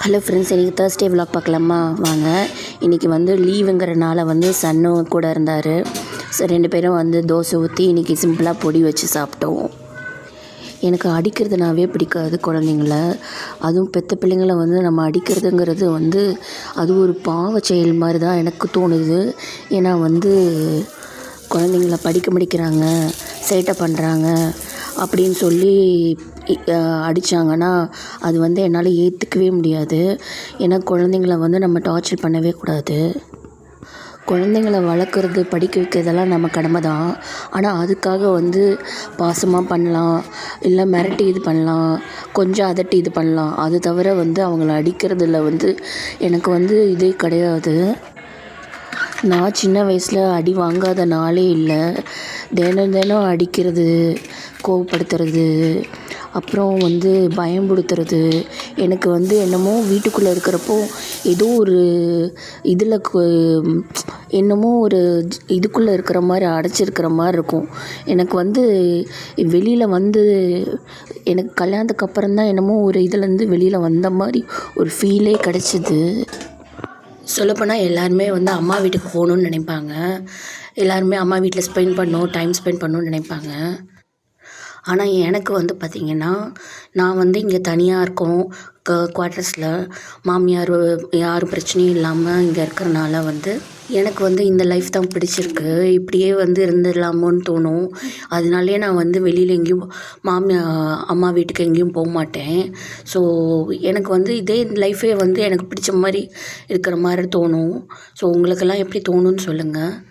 Hello friends, இன்றைக்கி Thursday vlog பார்க்கலாமா? வாங்க. இன்றைக்கி லீவுங்கிறனால சன்னும் கூட இருந்தார். ஸோ 2 பேரும் தோசை ஊற்றி இன்றைக்கி சிம்பிளாக பொடி வச்சு சாப்பிட்டோம். எனக்கு அடிக்கிறதுனாவே பிடிக்காது குழந்தைங்கள. அதுவும் பெற்ற பிள்ளைங்கள நம்ம அடிக்கிறதுங்கிறது அது ஒரு பாவ செயல் மாதிரி தான் எனக்கு தோணுது. ஏன்னா குழந்தைங்கள படிக்க முடிக்கிறாங்க, சேட்டை பண்ணுறாங்க அப்படின்னு சொல்லி அடித்தாங்கன்னா அது என்னால் ஏற்றுக்கவே முடியாது. ஏன்னா குழந்தைங்கள நம்ம டார்ச்சர் பண்ணவே கூடாது. குழந்தைங்கள வளர்க்குறது, படிக்க வைக்கிறதெல்லாம் நம்ம கடமை தான். ஆனால் அதுக்காக பாசமாக பண்ணலாம், இல்லை மிரட்டி இது பண்ணலாம், கொஞ்சம் அதட்டி இது பண்ணலாம். அது தவிர அவங்கள அடிக்கிறதுல எனக்கு இதே கிடையாது. நான் சின்ன வயசில் அடி வாங்காத நாளே இல்லை. தினம் அடிக்கிறது, கோவப்படுத்துறது, அப்புறம் பயம்படுத்துறது. எனக்கு என்னமோ வீட்டுக்குள்ளே இருக்கிறப்போ ஏதோ ஒரு இதில் என்னமோ ஒரு இதுக்குள்ளே இருக்கிற மாதிரி, அடைச்சிருக்கிற மாதிரி இருக்கும். எனக்கு வெளியில் எனக்கு கல்யாணத்துக்கு அப்புறம் தான் என்னமோ ஒரு இதுலேருந்து வெளியில் வந்த மாதிரி ஒரு ஃபீலே கிடச்சிது. சொல்லப்போனால் எல்லாருமே அம்மா வீட்டுக்கு போகணுன்னு நினைப்பாங்க. எல்லாருமே அம்மா வீட்டில் ஸ்பெண்ட் பண்ணணும், டைம் ஸ்பெண்ட் பண்ணணுன்னு நினைப்பாங்க. ஆனால் எனக்கு பார்த்திங்கன்னா, நான் இங்கே தனியாக இருக்கோம், குவார்ட்டர்ஸில். மாமியார் யாரும் பிரச்சனையும் இல்லாமல் இங்கே இருக்கிறனால எனக்கு இந்த லைஃப் தான் பிடிச்சிருக்கு. இப்படியே இருந்துடலாமோன்னு தோணும். அதனாலே நான் வெளியில் எங்கேயும் அம்மா வீட்டுக்கு எங்கேயும் போக மாட்டேன். ஸோ எனக்கு இதே லைஃபே எனக்கு பிடிச்ச மாதிரி இருக்கிற மாதிரி தோணும். ஸோ உங்களுக்கெல்லாம் எப்படி தோணுன்னு சொல்லுங்கள்.